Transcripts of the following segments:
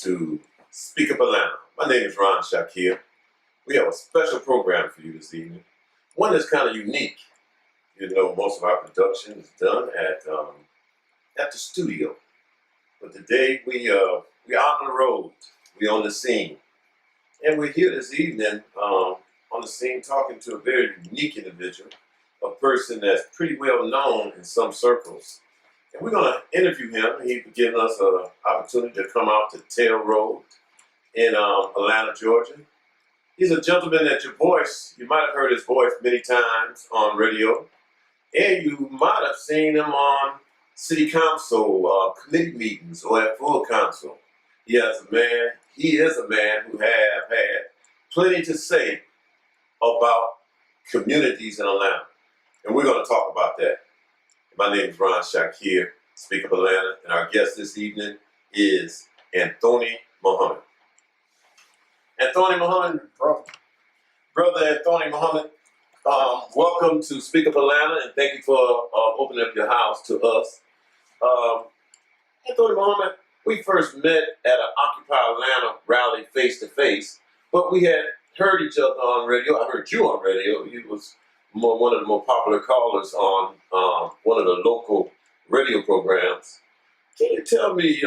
to Speak Up Atlanta. My name is Ron Shakir. We have a special program for you this evening. One that's kind of unique. You know, most of our production is done at the studio. But today we're out on the road. We're on the scene. And we're here this evening on the scene talking to a very unique individual, a person that's pretty well known in some circles. And we're going to interview him. He's given us an opportunity to come out to Tail Road in Atlanta, Georgia. He's a gentleman that you might have heard his voice many times on radio. And you might have seen him on city council committee meetings or at full council. He is a man who have had plenty to say about communities in Atlanta. And we're going to talk about that. My name is Ron Shakir, Speak Up Atlanta, and our guest this evening is Anthoney Muhammad. Anthoney Muhammad, Brother Anthoney Muhammad, welcome to Speak Up Atlanta, and thank you for opening up your house to us. Anthoney Muhammad, we first met at an Occupy Atlanta rally face-to-face, but we had heard each other on radio. I heard you on radio. You was one of the more popular callers on one of the local radio programs. Can you tell me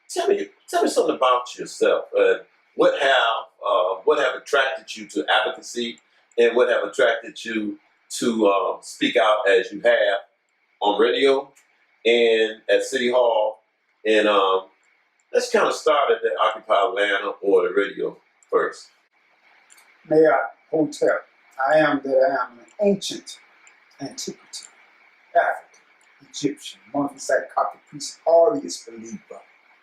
something about yourself and what have attracted you to advocacy and what have attracted you to speak out as you have on radio and at City Hall? And let's kind of start at the Occupy Atlanta or the radio first. Mayor Hotel. I am an ancient antiquity, African, Egyptian, Monophysite, Coptic priest, Arius believer,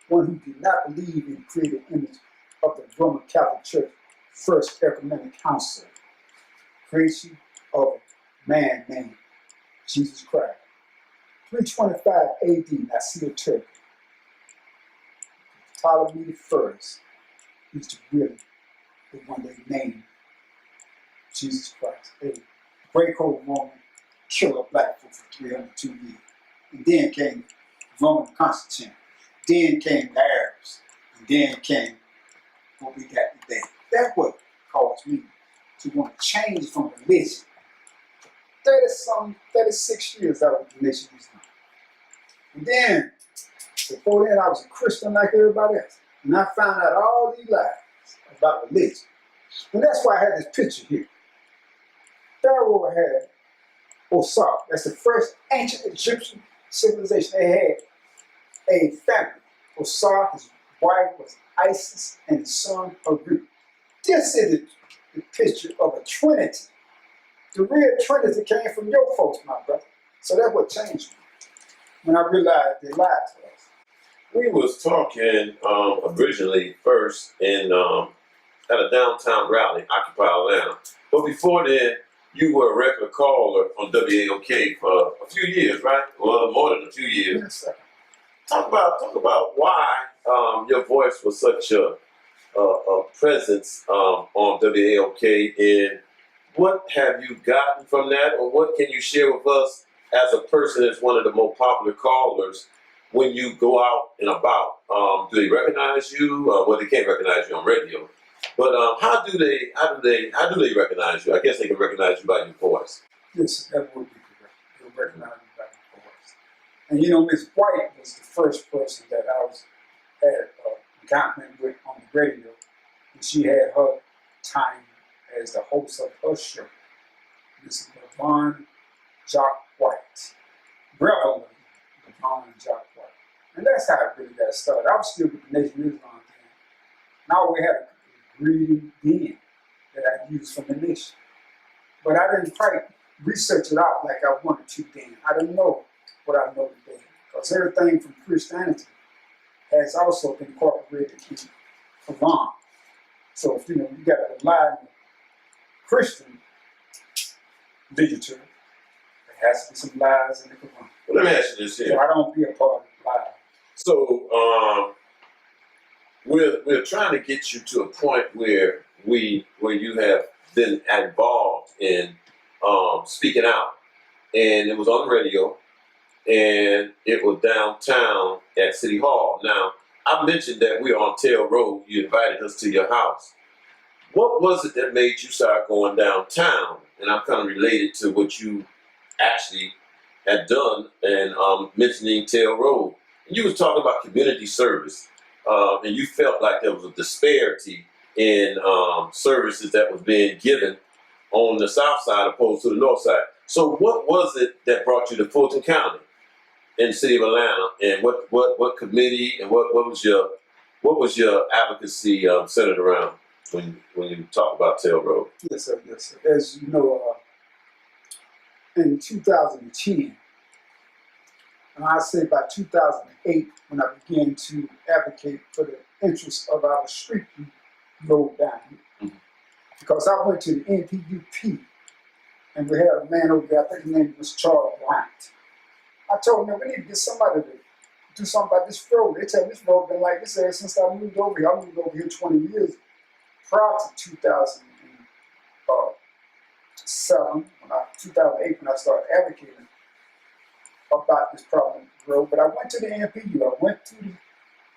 one who did not believe in the created image of the Roman Catholic Church First Ecumenical Council, creation of a man named Jesus Christ. 325 AD, Nicaea, Turkey. Ptolemy I is really the one they named Jesus Christ, a Greco-Roman killer black folk for 302 years. And then came Roman Constantine. Then came the Arabs. And then came what we got today. That's what caused me to want to change from religion. 36 years I was the nation Islam. And then, before then, I was a Christian like everybody else. And I found out all these lies about religion. And that's why I had this picture here. Pharaoh had Osar. That's the first ancient Egyptian civilization. They had a family. Osar, his wife was Isis, and his son Haru. This is the picture of a trinity. The real trinity came from your folks, my brother. So that's what changed me when I realized they lied to us. We was talking originally first in at a downtown rally, Occupy Atlanta. But before then, you were a regular caller on WAOK for a few years, right? Well, more than a few years. Yes, sir. Talk about why your voice was such a presence on WAOK, and what have you gotten from that, or what can you share with us as a person that's one of the more popular callers when you go out and about? Do they recognize you? Well, they can't recognize you on radio. But how do they recognize you? I guess they can recognize you by your voice. Yes, that would be correct. They'll recognize you by your voice. And you know, Miss White was the first person that I had encountered with on the radio. And she had her time as the host of her show, Miss Lavon Jock White. Reverend Lavon Jock White. And that's how it really got started. I was still with the Nation Islam then. Now we had a greeting then that I used from the nation. But I didn't quite research it out like I wanted to then. I didn't know what I know today. Because everything from Christianity has also been incorporated in Quran. So if you know you got the line of Christian literature, there has to be some lies in the Quran. Well, let me ask you this here. So I don't be a part of the lies. So we're trying to get you to a point where you have been involved in speaking out, and it was on the radio, and it was downtown at City Hall. Now, I mentioned that we are on Tail Road. You invited us to your house. What was it that made you start going downtown? And I'm kind of related to what you actually had done and mentioning Tail Road. And you was talking about community service, and you felt like there was a disparity in services that was being given on the south side opposed to the north side. So what was it that brought you to Fulton County in the city of Atlanta, and what committee and what was your advocacy centered around when you talk about Tail Road? Yes, sir. Yes, sir. As you know, in 2010, and I say by 2008, when I began to advocate for the interests of our street road down here, because I went to the NPUP, and we had a man over there, I think his name was Charles Bryant. I told him, we need to get somebody to do something about this road. They tell me this road been like this ever since I moved over here. I moved over here 20 years prior to 2007, 2008, when I started advocating about this problem with the road. But I went to the NPU. I went to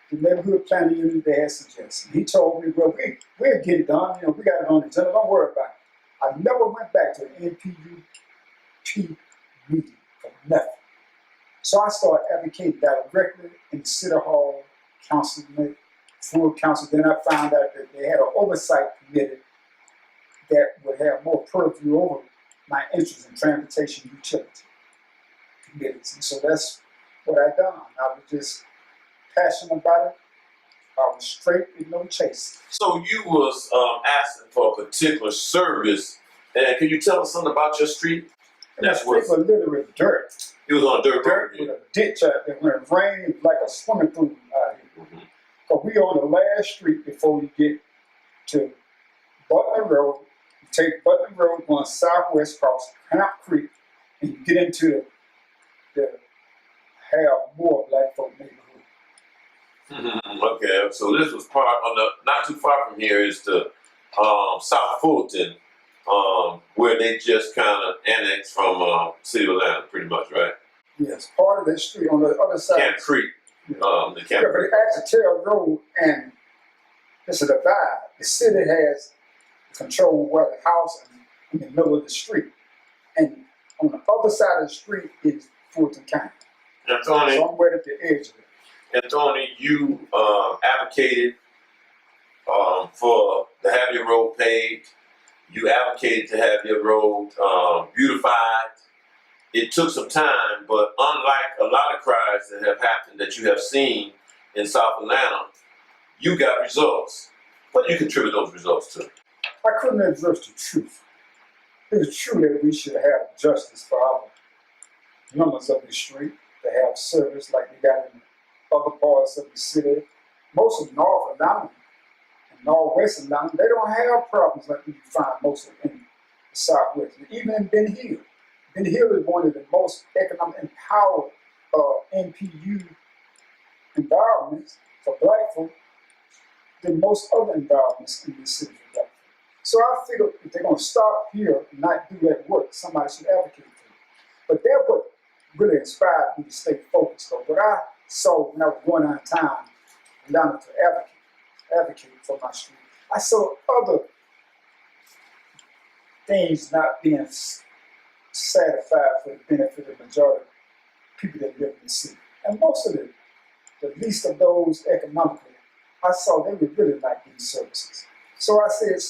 the neighborhood planning unit they had suggested. He told me, well, we'll get it done. We got it on the agenda. Don't worry about it. I never went back to the NPUP meeting for nothing. So I started advocating directly in the City Hall, councilman, full council. Then I found out that they had an oversight committee that would have more purview over my interests in transportation utility committees. And so that's what I done. I was just passionate about it. I was straight with no chase. So you was asking for a particular service, and can you tell us something about your street? That's what it was literally dirt. It was on dirt with a ditch out there. When it rained, like a swimming pool out here. Because we on the last street before you get to Butler Road. You take Butler Road going southwest across Camp Creek, and you get into the have more black folk neighborhood. Okay, so this was part on the not too far from here is the South Fulton, where they just kind of annexed from City of Atlanta, pretty much, right? Yes, part of that street on the other side. Camp Creek. The Camp Yeah, but Creek. it's actually Tail Road, and it's a divide. The city has control where the house and in the middle of the street, and on the other side of the street is Fulton County. Anthony, So I'm right at the edge of it. Anthony, you advocated for to have your road paved. You advocated to have your road beautified. It took some time, but unlike a lot of crimes that have happened that you have seen in South Atlanta, you got results. What do you contribute those results to? I couldn't address the truth. It is true that we should have justice for our members of the street, to have service like they got in other parts of the city. Most of North Atlanta and Northwest Atlanta, they don't have problems like you find most of in the Southwest. Even in Ben Hill. Ben Hill is one of the most economic empowered NPU environments for black folk than most other environments in the city for black folk. So I figure if they're going to start here and not do that work, somebody should advocate for it. But that's what really inspired me to stay focused. So what I saw when I was going out of town and down to advocate for my street, I saw other things not being satisfied for the benefit of the majority of people that live in the city. And most of the least of those economically, I saw they were really not getting services. So I said,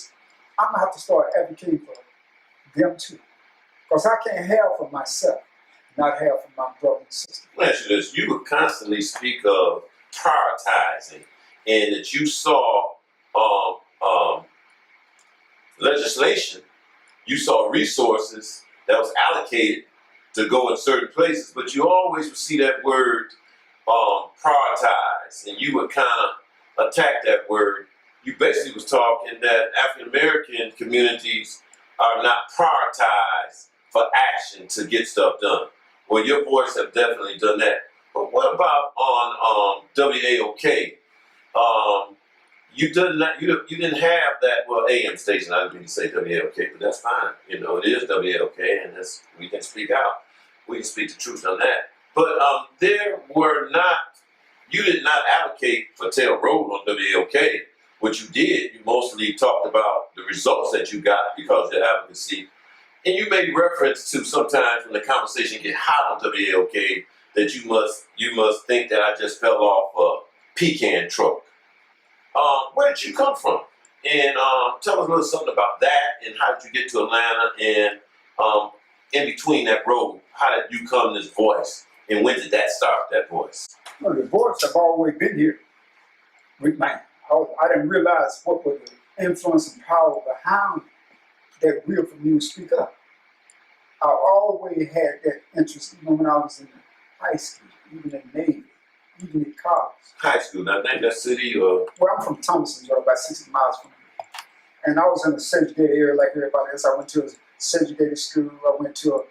I'm gonna have to start advocating for them too. Because I can't have for myself, not have for my brother and sister. Let me ask you this. You would constantly speak of prioritizing, and that you saw legislation, you saw resources that was allocated to go in certain places, but you always would see that word prioritize, and you would kind of attack that word. You basically was talking that African American communities are not prioritized for action to get stuff done. Well, your boys have definitely done that. But what about on WAOK? You didn't have that, well, AM station. I didn't mean to say WAOK, but that's fine. You know, it is WAOK, and we can speak out. We can speak the truth on that. But there were not you did not advocate for Tail Road on WAOK. What you did, you mostly talked about the results that you got because of your advocacy. And you made reference to sometimes when the conversation get hot on WAOK that you must think that I just fell off a pecan truck. Where did you come from? And tell us a little something about that and how did you get to Atlanta and in between that road, how did you come this voice? And when did that start, that voice? Well, the voice have always been here with me. I didn't realize what was the influence and power behind that will for me to speak up. I always had that interest even when I was in high school, even in Navy, even in college. High school, now name that city or? Well, I'm from Thomasonville, about 60 miles from here. And I was in a segregated area like everybody else. I went to a segregated school. I went to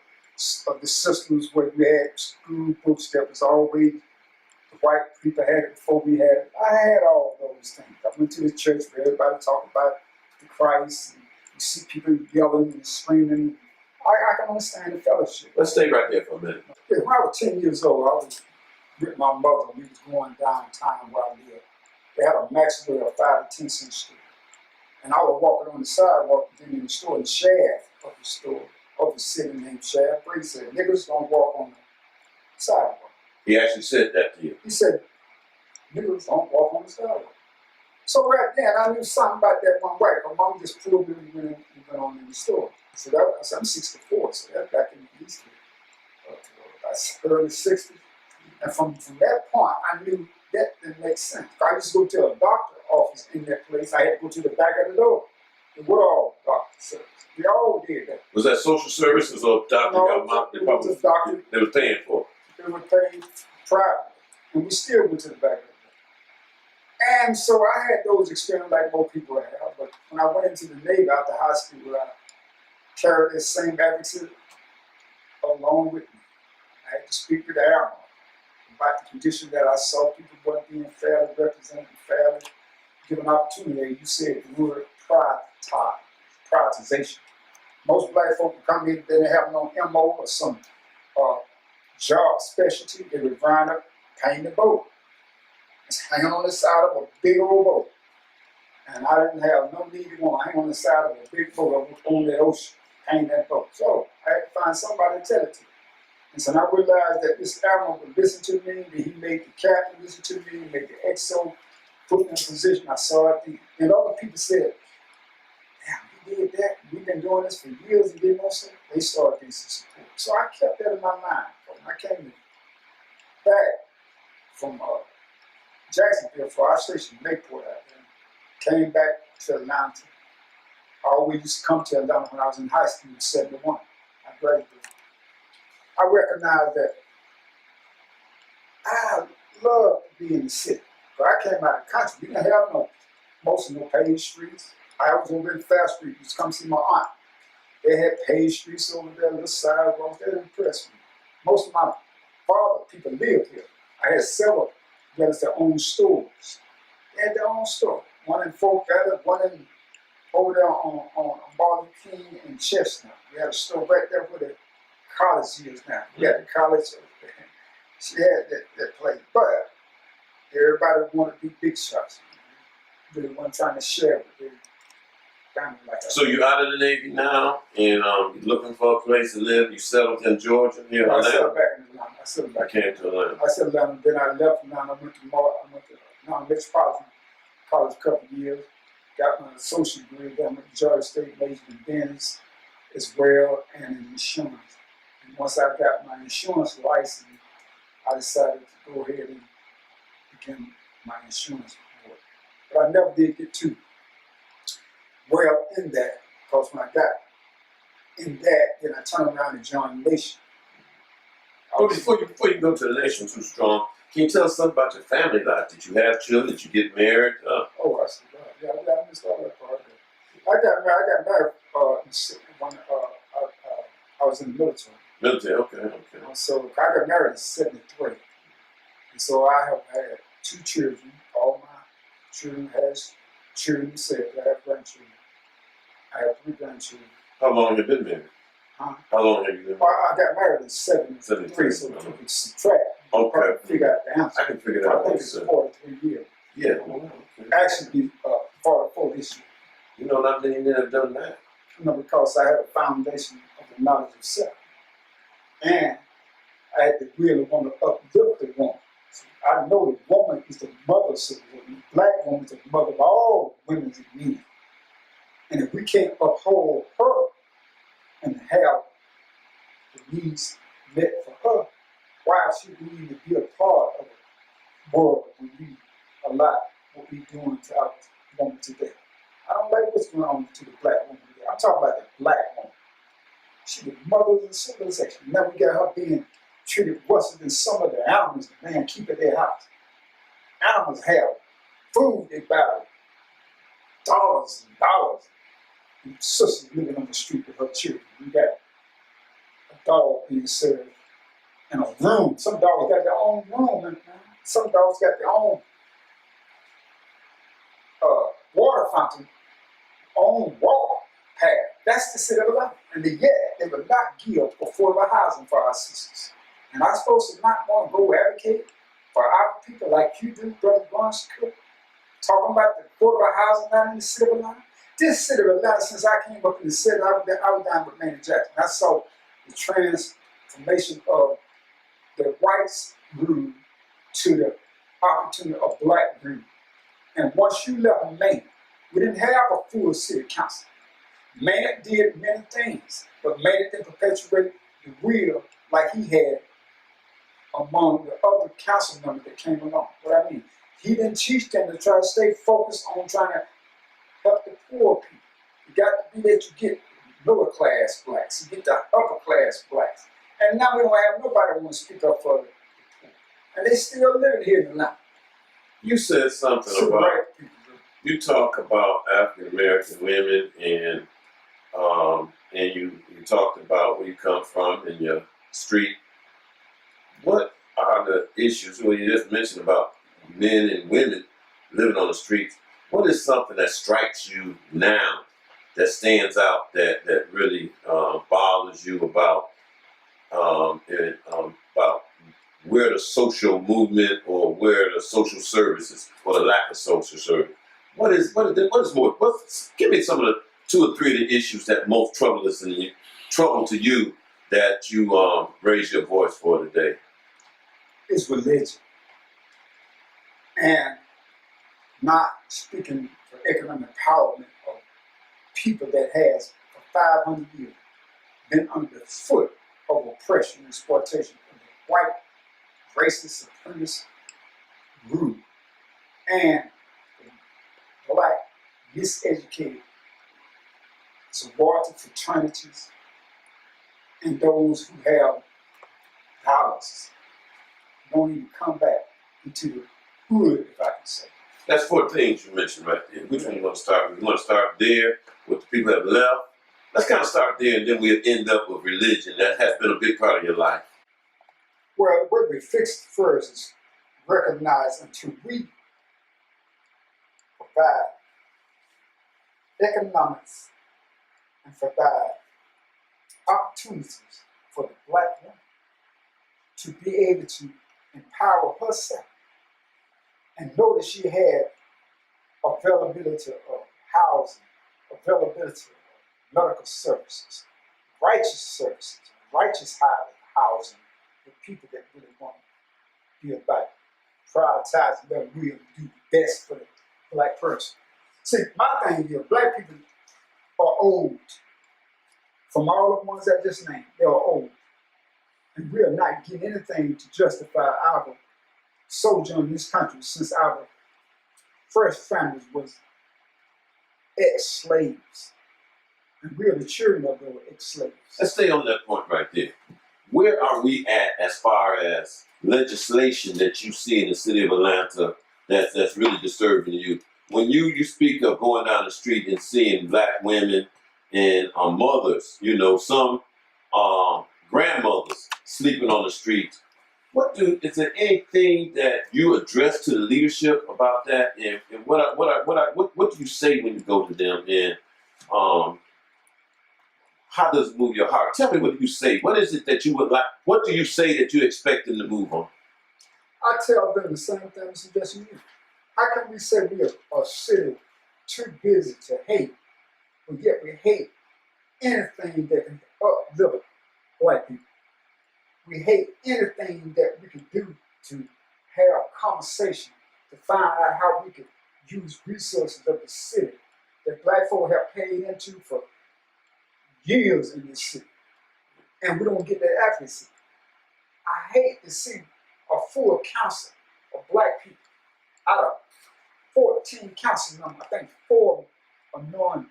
the systems where we had school books that was always, the white people had it before we had it. I had all those things. I went to the church where everybody talked about the Christ, and you see people yelling and screaming. I can understand the fellowship. Let's stay right there for a minute. Yeah, when I was 10 years old, I was with my mother. We was going downtown where I lived. They had a Maxwell 5 to 10 cent store. And I was walking on the sidewalk in the store, the shaft of the store, of the city named Shaft. He said, niggas don't walk on the sidewalk. He actually said that to you. He said, niggas don't walk on the sidewalk. So right then, I knew something about that one way. My mom just pulled me and went on in the store. So that, I said, I'm 64, so that's back in the East, early 60s. And from that point, I knew that didn't make sense. If I used to go to a doctor's office in that place, I had to go to the back of the door. It was all doctor service. We all did that. Was that social services or doctor? No, it was a doctor. They were paying for it. They were paid privately. And we still went to the back of the door. And so I had those experiences like most people have. But when I went into the Navy after high school, I carried that same advocacy along with me. I had to speak with the admiral about the condition that I saw people weren't being fairly represented, fairly given opportunity. You said the word prioritization. Most black folk would come in, they didn't have no MO or some job specialty. They would grind up, paint the boat. It's hanging on the side of a big old boat. And I didn't have no need to want to hang on the side of a big boat on that ocean, paint that boat. So I had to find somebody to tell it to. And so I realized that this admiral would listen to me, that he made the captain listen to me, he made the XO put me in a position. I saw it. And other people said, damn, you did that? We've been doing this for years and didn't know so. They started getting some support. So I kept that in my mind. When I came back from Jacksonville for our station, Mayport out there, came back to Atlanta. I always used to come to Atlanta when I was in high school in 71. I graduated. I recognized that I love to be in the city. But I came out of the country. We didn't have most of no paved streets. I was over in Fast Street. Used to come see my aunt. They had paved streets over there, little sidewalks. That impressed me. Most of my father people lived here. I had several brothers that owned stores. They had their own store. One in Fort Valley, one in over there on Martin King and Chestnut. We had a store right there where the college years now. We had the college. She had that place. But everybody wanted to be big shots. Really wasn't trying to share with their family like that. So you're out of the Navy now, and you're looking for a place to live. You settled in Georgia, here in I Atlanta? settled back in Atlanta. I settled back. I came to Atlanta. I settled down, then I left Atlanta. I went to Metropolitan College a couple of years. Got my associate degree down at Georgia State, majored in business as well, and in insurance. And once I got my insurance license, I decided to go ahead and begin my insurance board. But I never did get too well in that, because when I got in that, then I turned around and joined the Nation. Well, before you go to the Nation too strong, can you tell us something about your family life? Did you have children? Did you get married? Oh, I see. Yeah, I missed all that part. I got married when I was in the military. Military, okay. So I got married in '73. And so I have had 2 children. All my children has children themselves. I have grandchildren. I have 3 grandchildren. How long have you been married? Huh? How long have you been married? Well, I got married in '73, so you can subtract You Okay. probably figure out the answer. I can figure that I out. think it's 43 years. Yeah. Actually, 44 this year. You know, not many men have done that. Because I had a foundation of the knowledge of self. And I had to really want to uplift the woman. So I know the woman is the mother of civilization. The black woman is the mother of all women and men. And if we can't uphold her and have the needs met for her, why should we even be a part of a world when we allow what we're doing to our woman today? I don't like what's going on to the black woman today. I'm talking about the black woman. She's the mother of the civilization. Now we got her being treated worse than some of the animals the man keep at their house. Animals have food they buy dollars and dollars. And sisters living on the street with her children. We got a dog being served in a room. Some dogs got their own room, man. Some dogs got their own water fountain, own walk path. That's the city of life. And yet they will not give affordable housing for our sisters. And I'm supposed to not want to go advocate for our people like you do, Brother Ron Shakir, talking about the affordable housing down in the city of Atlanta. This city of Atlanta, since I came up in the city, I was down with Manny Jackson. I saw the transformation of the whites grew to the opportunity of black grew. And once you left Maine, we didn't have a full city council. Maynard did many things, but Maynard didn't perpetuate the wheel like he had among the other council members that came along. What I mean, he didn't teach them to try to stay focused on trying to help the poor people. You got to be that you get lower class blacks, you get the upper class blacks. And now we don't have nobody who wants to speak up for the poor. And they still live here in Atlanta. You said something about, you talk about African American women and you talked about where you come from in your street. What are the issues? Well, you just mentioned about men and women living on the streets. What is something that strikes you now that stands out that really bothers you about where the social movement or where the social services or the lack of social service? What is more? Give me some of the 2 or 3 of the issues that most trouble to you that you raise your voice for today. It's religion. And not speaking for economic empowerment of people that has for 500 years been under the foot of oppression and exploitation of the white racist supremacist group and the black miseducated sorority fraternities and those who have dollars don't even come back into the hood, if I can say. That's 4 things you mentioned right there. Which one you want to start with? You want to start there with the people that have left? Let's kind of start there, and then we'll end up with religion. That has been a big part of your life. Well, what we fix first is recognize until we provide economics and provide opportunities for the black woman to be able to empower herself and know that she had availability of housing, availability of medical services, righteous housing for people that really want to be about prioritizing their will to do the best for the black person. See, my thing is, black people are old. From all the ones I just named, they are old. And we are not getting anything to justify our sojourn in this country since our first families was ex-slaves. And we are the children of those ex-slaves. Let's stay on that point right there. Where are we at as far as legislation that you see in the city of Atlanta that's really disturbing you? When you speak of going down the street and seeing black women and mothers, you know, some grandmothers sleeping on the streets, is there anything that you address to the leadership about that? And what do you say when you go to them? And how does it move your heart? Tell me, what do you say? What is it that you would like? What do you say that you expect them to move on? I tell them the same thing as suggesting you. How can we say we are a city too busy to hate, but yet we hate anything that can uplift white people? We hate anything that we can do to have conversation, to find out how we can use resources of the city that black folk have paid into for years in this city. And we don't get that advocacy. I hate to see a full council of black people. Out of 14 council members, I think 4 are non-Africans.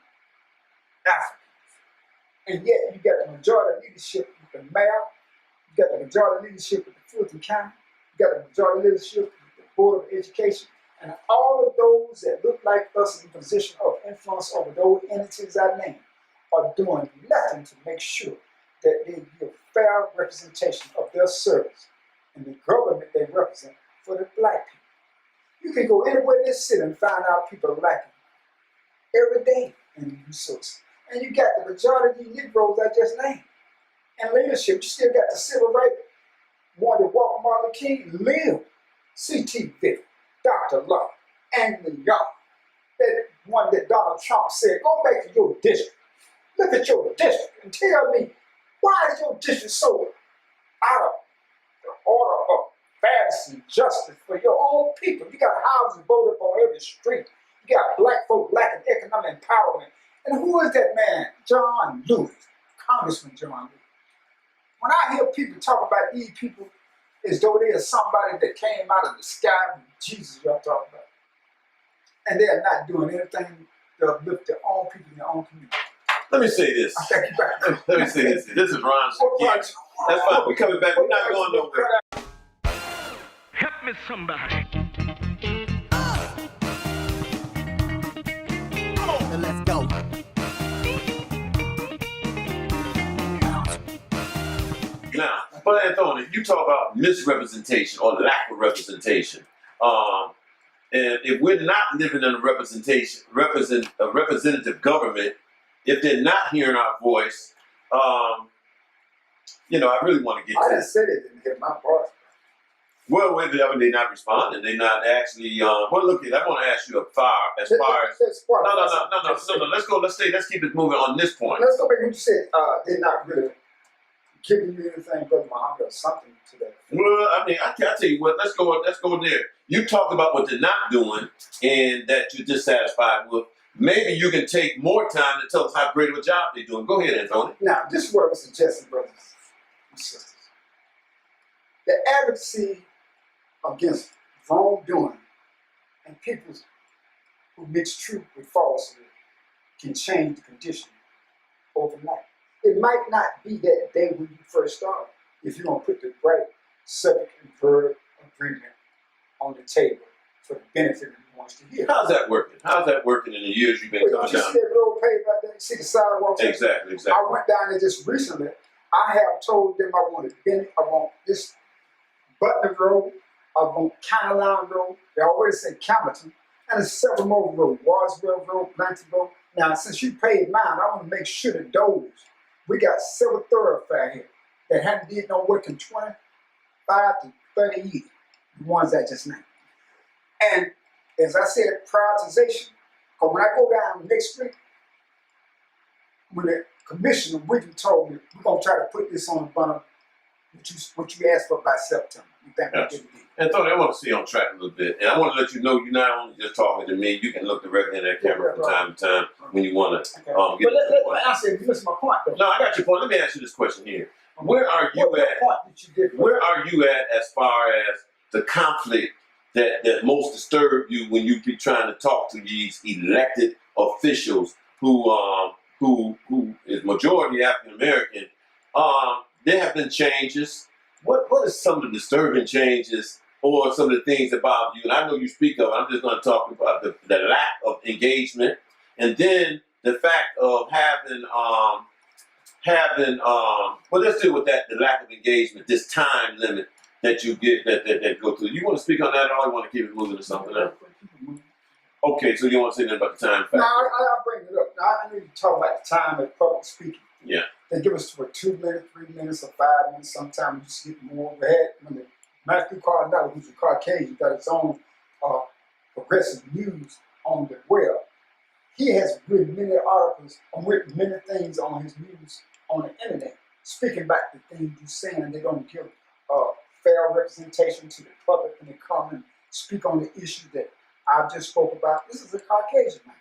And yet you got the majority leadership with the mayor, you got the majority leadership with the Fulton County, you got the majority leadership with the Board of Education, and all of those that look like us in position of influence over those entities I named are doing nothing to make sure that they give fair representation of their service and the government they represent for the black people. You can go anywhere in this city and find out people are lacking every day in resources. And you got the majority of the Negroes I just named. And leadership, you still got the civil rights one that Walter Martin King lived. C.T. Vick, Dr. Love, Anthony Young, that one that Donald Trump said, go back to your district. Look at your district and tell me, why is your district so out of the order of fairness and justice for your own people? You got houses voted on every street. You got black folk lacking economic empowerment. And who is that man? John Lewis, Congressman John Lewis. When I hear people talk about these people as though they are somebody that came out of the sky with Jesus y'all talking about, and they are not doing anything to uplift their own people in their own community. Let me say this. Let me say this. This is Ron Shakir. That's fine. We're coming back. We're not going nowhere. Help me, somebody. Now let's go. Now, Brother Anthony, you talk about misrepresentation or lack of representation. And if we're not living in a representative government, if they're not hearing our voice, you know, I really want to get I to didn't say they didn't hear my voice. Well, whether they're not responding, they're not actually. Well, look, I want to ask you as far as no. Let's keep it moving on this point. Let's go back. You said they're not really giving you anything, Brother Muhammad, or something to that. Well, I mean, I tell you what. Let's go there. You talked about what they're not doing and that you're dissatisfied with. Maybe you can take more time to tell us how great of a job they're doing. Go ahead, Anthony. Now, this is what I'm suggesting, brothers and sisters. The advocacy against wrongdoing and people who mix truth with falsehood can change the condition overnight. It might not be that day when you first start if you don't put the right subject and verb agreement on the table for the benefit of who wants to hear. How's that working? How's that working in the years you've been coming down? Don't you see that road paved out there? You see the sidewalks? Exactly. I went down there just recently. I have told them I want this Butler Road, I want County Line Road. They always say Camerton. And there's several more roads, Wadswell Road, Blanton Road. Now, since you paid mine, I want to make sure that those, we got several thoroughfares here that haven't did no work in 25 to 30 years, the ones I just named. And as I said, prioritization, because when I go down next week, when the commissioner Wiggin told me, we're going to try to put this on the bottom, what you asked for by September. You think we did it? Anthony, I want to see you on track a little bit. And I want to let you know you're not only just talking to me, you can look directly in that camera from time to time when you want to get but to the point. I said, you missed my point, though. No, I got your point. Let me ask you this question here. Where are you What at? point did you get? Where are you at as far as the conflict that most disturb you when you be trying to talk to these elected officials who is majority African American? There have been changes. What is some of the disturbing changes or some of the things about you? And I know you speak of it. I'm just going to talk about the lack of engagement, and then the fact of having well, let's deal with that, the lack of engagement, this time limit that you get that go through. You want to speak on that, or you want to keep it moving to something else? Okay, so you want to say anything about the time factor? No, I'll bring it up. Now, I need to talk about the time of public speaking. Yeah. They give us for 2 minutes, 3 minutes, or 5 minutes. Sometimes you just get more. When the Matthew Cardinal, who's a Caucasian, got his own progressive news on the web. He has written many articles and written many things on his news on the internet, speaking back to things you're saying. They don't give fair representation to the public when they come and speak on the issue that I just spoke about. This is a Caucasian man.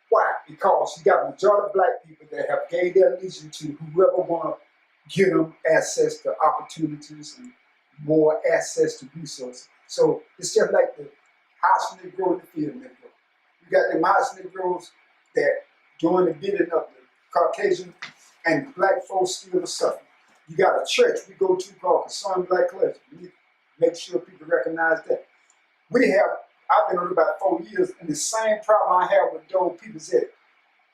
Why? Because you got a majority of black people that have gave their allegiance to whoever want to give them access to opportunities and more access to resources. So it's just like the house Negro and the field Negro. You got them house Negroes that during the bidding of the Caucasian and black folks still are suffering. You got a church we go to called Concerned Black Clergy. We need to make sure people recognize that. I've been on about 4 years, and the same problem I have with those people at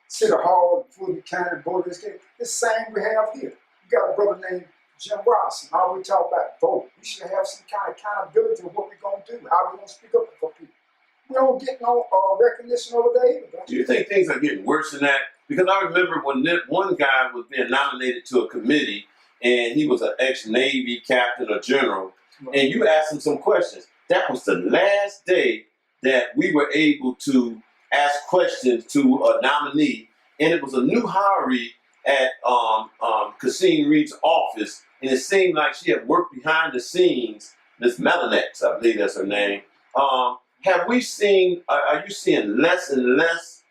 City Hall, Fulton County, Board of Education, the same we have here. You got a brother named Jim Robinson. How we talk about vote. We should have some kind of accountability of what we're going to do, how we're going to speak up for people. We don't get no recognition over there either. Do you think things are getting worse than that? Because I remember when one guy was being nominated to a committee, and he was an ex-Navy captain or general, and you asked him some questions. That was the last day that we were able to ask questions to a nominee, and it was a new hiree at Cassine Reed's office, and it seemed like she had worked behind the scenes. Miss Melanex, I believe that's her name. Have we seen? Are you seeing less and less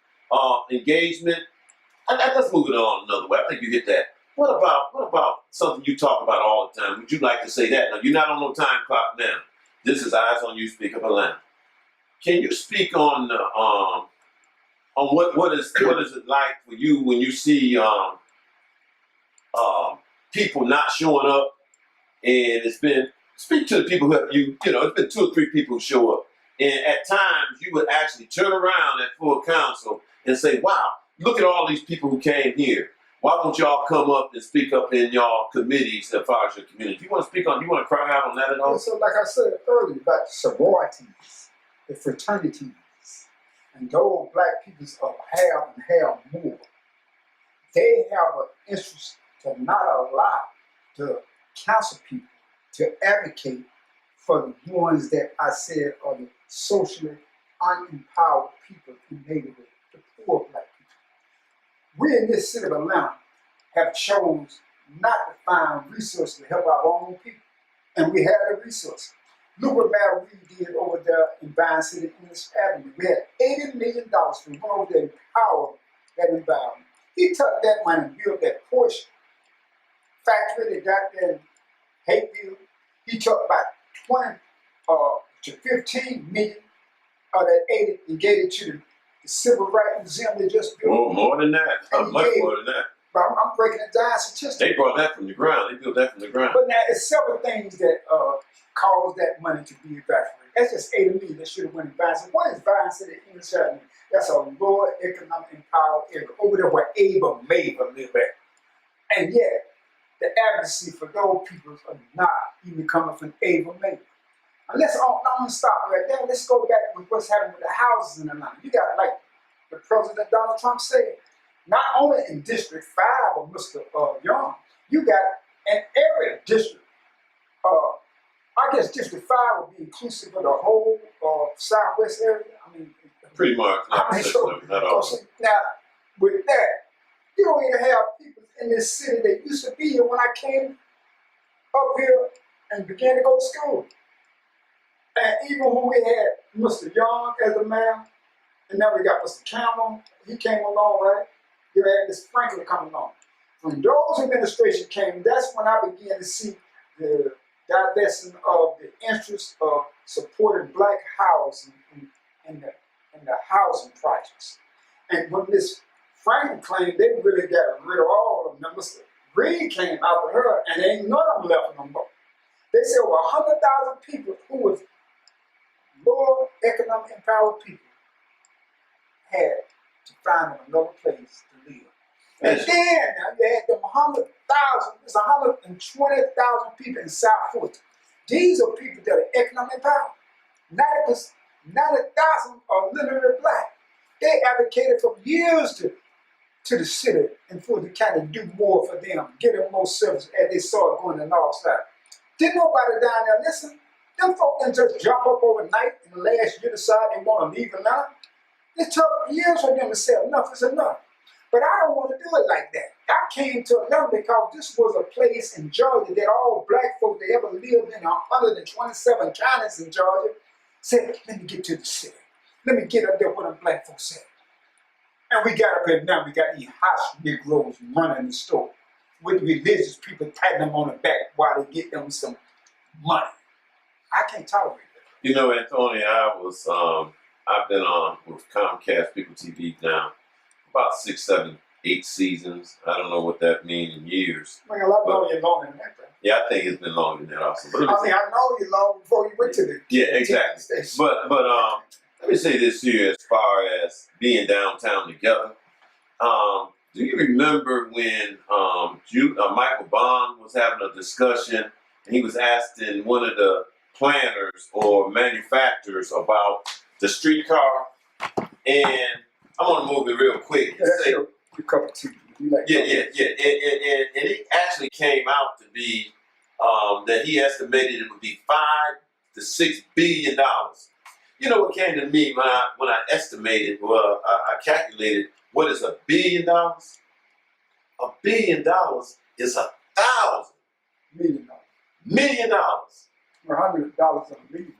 engagement? Let's move it on another way. I think you get that. What about something you talk about all the time? Would you like to say that? Now, you're not on no time clock now. This is Eyes on You, Speak Up Atlanta. Can you speak on what is it like for you when you see people not showing up? And speak to the people who have it's been 2 or 3 people who show up. And at times you would actually turn around at full council and say, wow, look at all these people who came here. Why don't y'all come up and speak up in y'all committees as far as your community? You want to cry out on that at all? Yeah, so like I said earlier about sororities, the fraternities, and those black people of have and have more, they have an interest to not allow the council people to advocate for the ones that I said are the socially unempowered people in neighborhood, the poor black people. We in this city of Atlanta have chosen not to find resources to help our own people, and we have the resources. Look what Mayor Reed did over there in Vine City, English Avenue. We had $80 million to go over there and empower that environment. He took that money and built that Porsche factory that got there in Hayfield. He took about 20 to 15 million of that 80 and gave it to the Civil Rights Museum they just built. Oh, more than that. Much more than that. But I'm breaking it down statistically. They brought that from the ground. They built that from the ground. But now, it's several things that caused that money to be evaporated. That's just $80 million that should have went in Vine City. What is Vine City English Avenue? That's a lower economic empowered area over there where Ava Maver live at. And yet, the advocacy for those people are not even coming from Ava Maver. And let's not stop right there. Let's go back with what's happening with the houses in Atlanta. You got, like the President Donald Trump said, not only in District 5 of Mr. Young, you got an area district. I guess District 5 would be inclusive of the whole Southwest area. I mean, pretty much. Not all. Now, with that, you don't even have people in this city that used to be here when I came up here and began to go to school. And even when we had Mr. Young as the mayor, and now we got Mr. Campbell, he came along, right? You had Ms. Franklin come along. When those administrations came, that's when I began to see the divesting of the interest of supporting black housing in the housing projects. And when Ms. Franklin claimed they really got rid of all of them, Mr. Reed came after her, and ain't none of them left no more. They said over 100,000 people who was lower economic empowered people had to find them another place to live. And then now you had them 100,000, it's 120,000 people in South Fulton. These are people that are economic empowered. 90,000 are literally black. They advocated for years to the city and Fulton County to do more for them, give them more service as they saw it going to the north side. Didn't nobody down there listen. Them folk didn't just jump up overnight and the last year decide they want to leave Atlanta. It took years for them to say enough is enough. But I don't want to do it like that. I came to Atlanta because this was a place in Georgia that all black folk that ever lived in 127 counties in Georgia said, let me get to the city. Let me get up there where the black folks said. And we got up there now, we got these hot Negroes running the store with religious people patting them on the back while they get them some money. I can't tolerate that. You know, Anthony, I've been on with Comcast People TV now about 6, 7, 8 seasons. I don't know what that means in years. I mean, a lot longer than that, bro. Yeah, I think it's been longer than that also. But I know you long before you went to the exactly. But let me say this here as far as being downtown together. Do you remember when Michael Bond was having a discussion and he was asking one of the planners or manufacturers about the streetcar? And I'm gonna move it real quick. Yeah, that's your cup of tea. And it actually came out to be that he estimated it would be $5 to $6 billion. You know what came to me when I estimated, I calculated what is $1 billion? $1 billion is 1,000 $1 million. Or how many dollars on $1 million?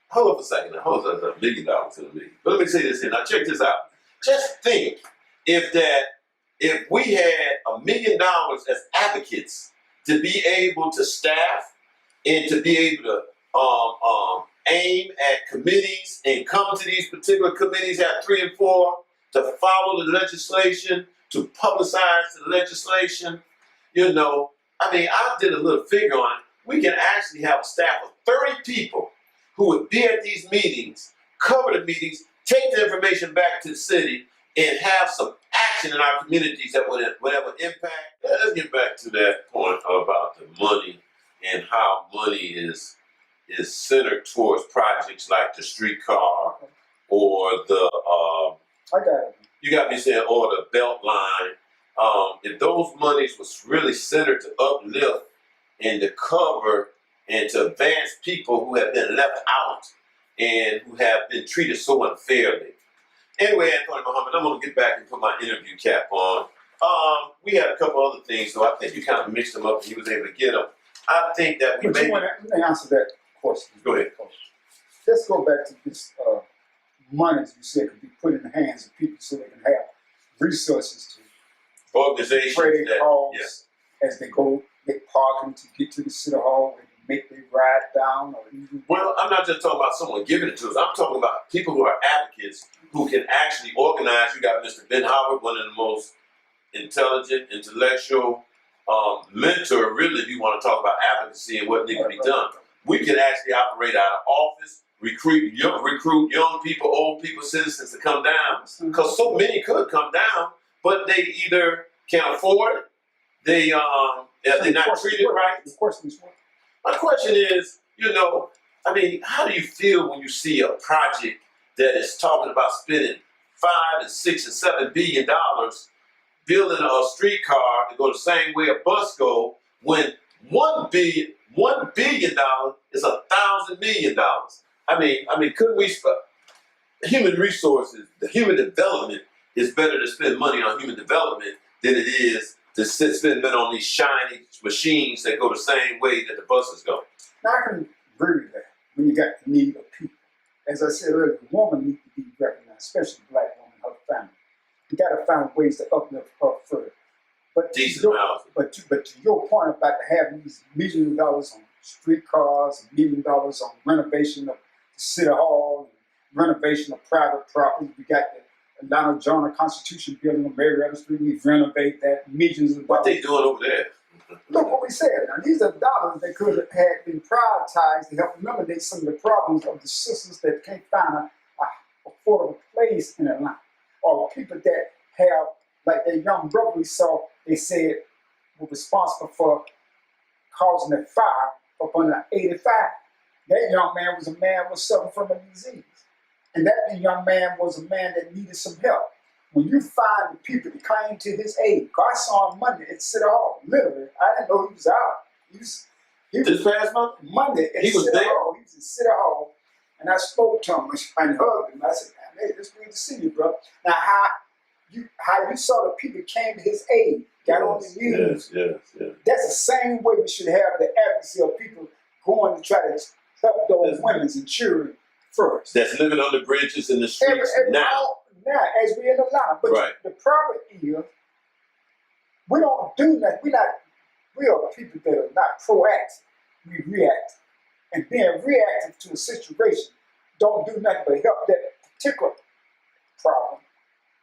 Hold up a second. Now, hold up $1 million to the million. But let me say this here. Now check this out. Just think if we had $1 million as advocates to be able to staff and to be able to aim at committees and come to these particular committees at 3 and 4 to follow the legislation, to publicize the legislation. You know, I mean, I did a little figure on it. We can actually have a staff of 30 people who would be at these meetings, cover the meetings, take the information back to the city, and have some action in our communities that would have an impact. Let's get back to that point about the money and how money is centered towards projects like the streetcar or the I got it. you got me saying, or the belt line. If those monies was really centered to uplift and to cover and to advance people who have been left out and who have been treated so unfairly. Anyway, Anthony Muhammad, I'm going to get back and put my interview cap on. We had a couple other things, so I think you kind of mixed them up and he was able to get them. I think that we Let me answer that question. Go ahead. Let's go back to this money, as you said, could be put in the hands of people so they can have resources to organizations trade that, calls as they go make parking to get to the city hall and make their ride down or even. Well, I'm not just talking about someone giving it to us. I'm talking about people who are advocates who can actually organize. You got Mr. Ben Howard, one of the most intelligent, intellectual mentor, really, if you want to talk about advocacy and what needs to be done. We can actually operate out of office, recruit young people, old people, citizens to come down, because so many could come down, but they either can't afford it, they're not treated right. The question is what? My question is, you know, I mean, how do you feel when you see a project that is talking about spending $5 and $6 and $7 billion building a streetcar to go the same way a bus go, when $1 billion is $1,000 million? I mean, couldn't we? Human resources, the human development is better to spend money on human development than it is to spend money on these shiny machines that go the same way that the buses go. Now I can agree with that when you got the need of people. As I said earlier, the woman needs to be recognized, especially the black woman and her family. You got to find ways to uplift her further. But Decent housing. But to your point about having these millions of dollars on streetcars, $1 million on renovation of the city hall, and renovation of private property. We got the Atlanta Journal Constitution building on Marietta Street. We've renovated that, millions of dollars. What they doing over there? Look what we said. Now, these are dollars that could have had been prioritized to help eliminate some of the problems of the citizens that can't find a affordable place in Atlanta, or people that have, like that young brother we saw, they said were responsible for causing a fire up on the 85. That young man was a man who was suffering from a disease. And that young man was a man that needed some help. When you find the people that came to his aid, God saw him Monday at City Hall, literally. I didn't know he was out. This past month? Monday at He was City there? Hall. He was in City Hall, and I spoke to him and hugged him. I said, "Man, it's good to see you, bro." Now, how you saw the people came to his aid, got on the news. Yes. That's the same way we should have the advocacy of people going to try to help those women and children first. That's living on the bridges in the streets now. Now, as we're in the line. But Right. the problem is, we don't do that. We are people that are not proactive. We react. And being reactive to a situation don't do nothing but help that particular problem.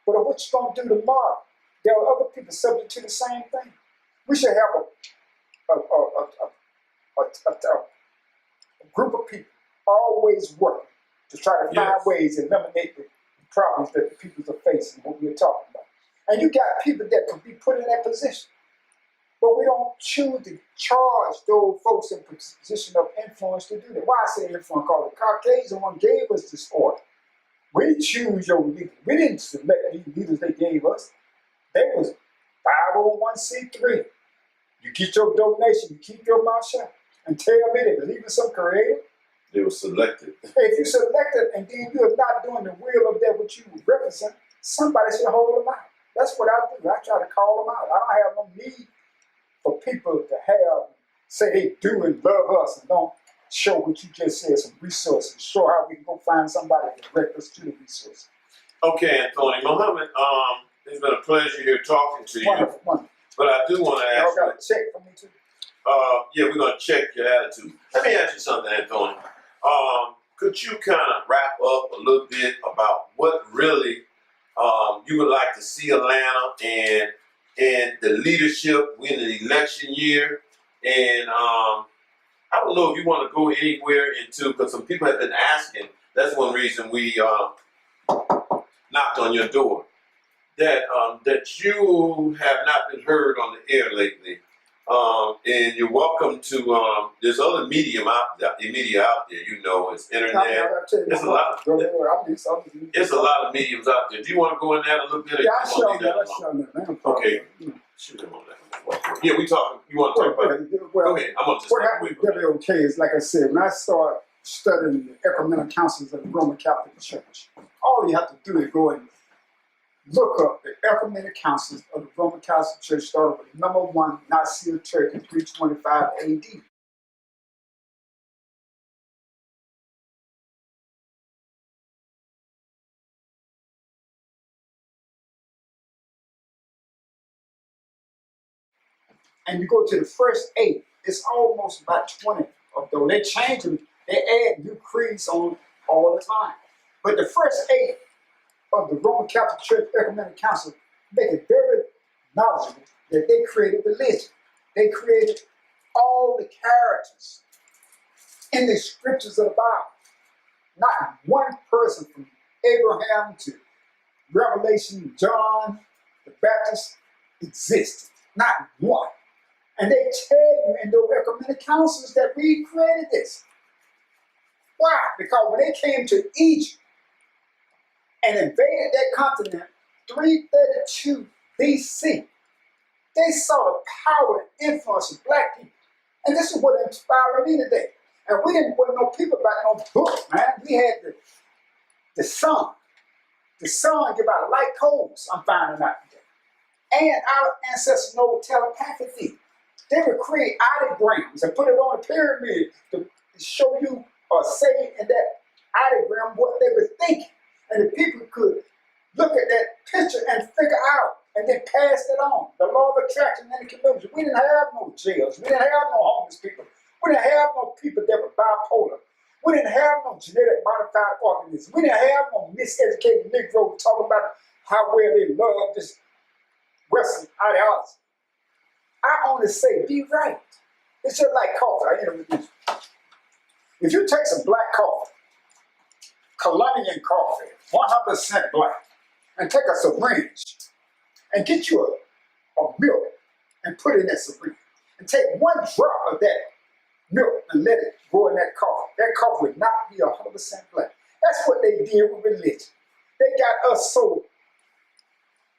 But what you gonna do tomorrow? There are other people subject to the same thing. We should have a group of people always working to try to find ways to eliminate the problems that the people are facing, what we're talking about. And you got people that could be put in that position. But we don't choose to charge those folks in position of influence to do that. Why I say influence? Because the Caucasian one gave us this order. We choose your leaders. We didn't select these leaders they gave us. They was 501c3. You get your donation, you keep your mouth shut. And tell me they believe in some creator. They were selected. If you selected and then you are not doing the will of that which you represent, somebody should hold them out. That's what I do. I try to call them out. I don't have no need for people to say they do and love us and don't show what you just said, some resources, show how we can go find somebody to direct us to the resources. Okay, Anthony Muhammad, it's been a pleasure here talking to you. Wonderful. But I do want to ask Y'all got a check for me too? yeah, we're going to check your attitude. Let me ask you something, Anthony. Could you kind of wrap up a little bit about what really you would like to see Atlanta and the leadership in the election year? And I don't know if you want to go anywhere into, because some people have been asking, that's one reason we knocked on your door, that you have not been heard on the air lately. And you're welcome to, there's other media out there, you know, it's internet. There's a lot of mediums out there. Do you want to go in that a little bit? Yeah, I'll show that. Okay. Shoot him on that. Yeah, we talking. You want to talk about it? Go ahead. I'm going to just what happened with WOK is, like I said, when I started studying the ecumenical councils of the Roman Catholic Church, all you have to do is go and look up the ecumenical councils of the Roman Catholic Church, started with number 1 Nicaea Church in 325 AD. And you go to the first 8, it's almost about 20 of those. They change them, they add new creeds on all the time. But the first 8 of the Roman Catholic Church Ecumenical Council make it very knowledgeable that they created religion. They created all the characters in the scriptures of the Bible. Not one person from Abraham to Revelation, John the Baptist existed. Not one. And they tell you in those ecumenical councils that we created this. Why? Because when they came to Egypt and invaded that continent, 332 BC, they saw the power and influence of black people. And this is what inspired me today. And we didn't put no people about no book, man. We had the sun. The sun give out light codes, I'm finding out today. And our ancestors know telepathy. They would create ideograms and put it on a pyramid to show you or say in that ideogram what they were thinking. And the people could look at that picture and figure out and then pass it on. The law of attraction in the community. We didn't have no jails. We didn't have no homeless people. We didn't have no people that were bipolar. We didn't have no genetic modified organisms. We didn't have no miseducated Negroes talking about how well they love this Western ideology. I only say, be right. It's just like coffee. I introduce you. If you take some black coffee, Colombian coffee, 100% black, and take a syringe and get you a milk and put it in that syringe, and take one drop of that milk and let it go in that coffee would not be 100% black. That's what they did with religion. They got us so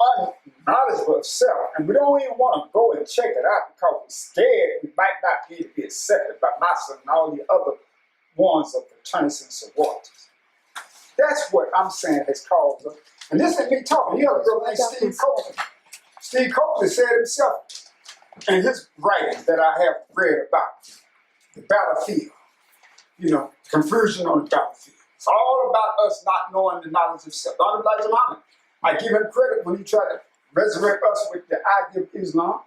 unknowledgeable of self, and we don't even want to go and check it out because we're scared we might not be accepted by Massa and all the other ones of fraternities and sororities. That's what I'm saying has caused us. And this ain't me talking. You have a girl named Steve Copeland. Steve Copeland said himself in his writings that I have read about the battlefield, you know, confusion on the battlefield. It's all about us not knowing the knowledge of self. Don't Elijah Muhammad. I give him credit when he tried to resurrect us with the idea of Islam.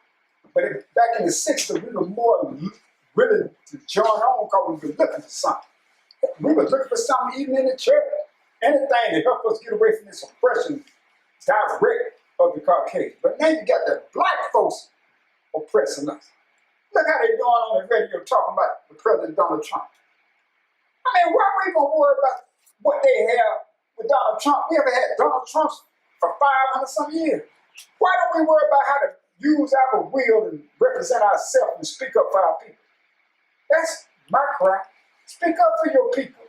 But back in the 60s, we were more willing to join on because we were looking for something. We were looking for something even in the church. Anything to help us get away from this oppression direct of the Caucasian. But now you got the black folks oppressing us. Look how they're going on the radio talking about the President Donald Trump. I mean, why are we going to worry about what they have with Donald Trump? We haven't had Donald Trump for 500 some years. Why don't we worry about how to use our will and represent ourselves and speak up for our people? That's my cry. Speak up for your people.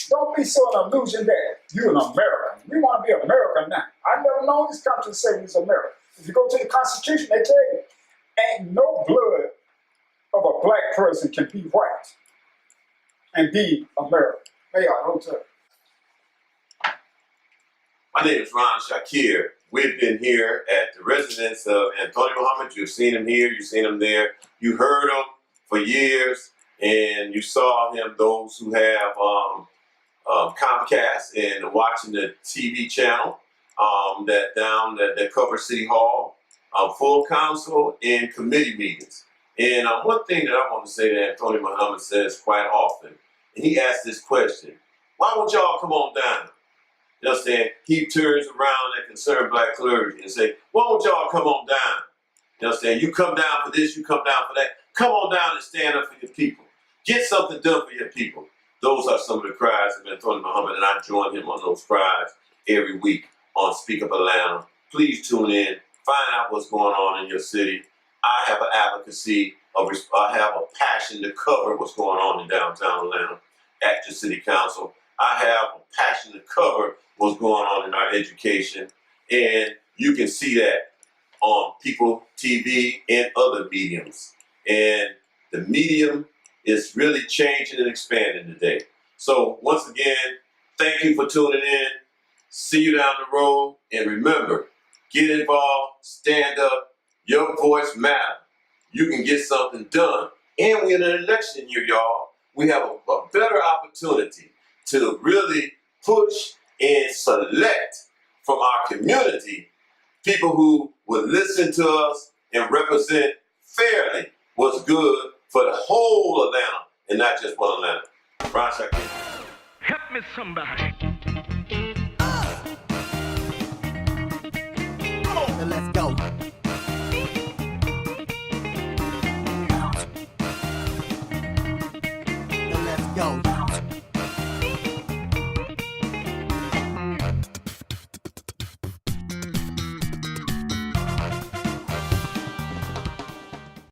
Don't be so an illusion that you're an American. We want to be American now. I never known this country to say we was American. If you go to the Constitution, they tell you, ain't no blood of a black person can be white and be American. Hey, y'all, hold up. My name is Ron Shakir. We've been here at the residence of Anthoney Muhammad. You've seen him here, you've seen him there. You heard him for years, and you saw him, those who have Comcast and watching the TV channel that covers City Hall, full council and committee meetings. And one thing that I want to say that Anthoney Muhammad says quite often, and he asks this question, why won't y'all come on down? You know what I'm saying? He turns around at concerned black clergy and say, why won't y'all come on down? You know what I'm saying? You come down for this, you come down for that. Come on down and stand up for your people. Get something done for your people. Those are some of the cries of Anthoney Muhammad, and I join him on those cries every week on Speak Up Atlanta. Please tune in, find out what's going on in your city. I have an advocacy, I have a passion to cover what's going on in downtown Atlanta at the city council. I have a passion to cover what's going on in our education, and you can see that on People TV and other mediums. And the medium is really changing and expanding today. So once again, thank you for tuning in. See you down the road, and remember, get involved, stand up, your voice matters. You can get something done. And we're in an election year, y'all. We have a better opportunity to really push and select from our community people who would listen to us and represent fairly what's good for the whole Atlanta and not just one Atlanta. Ron Shakir. Help me somebody. Now let's go. Now let's go.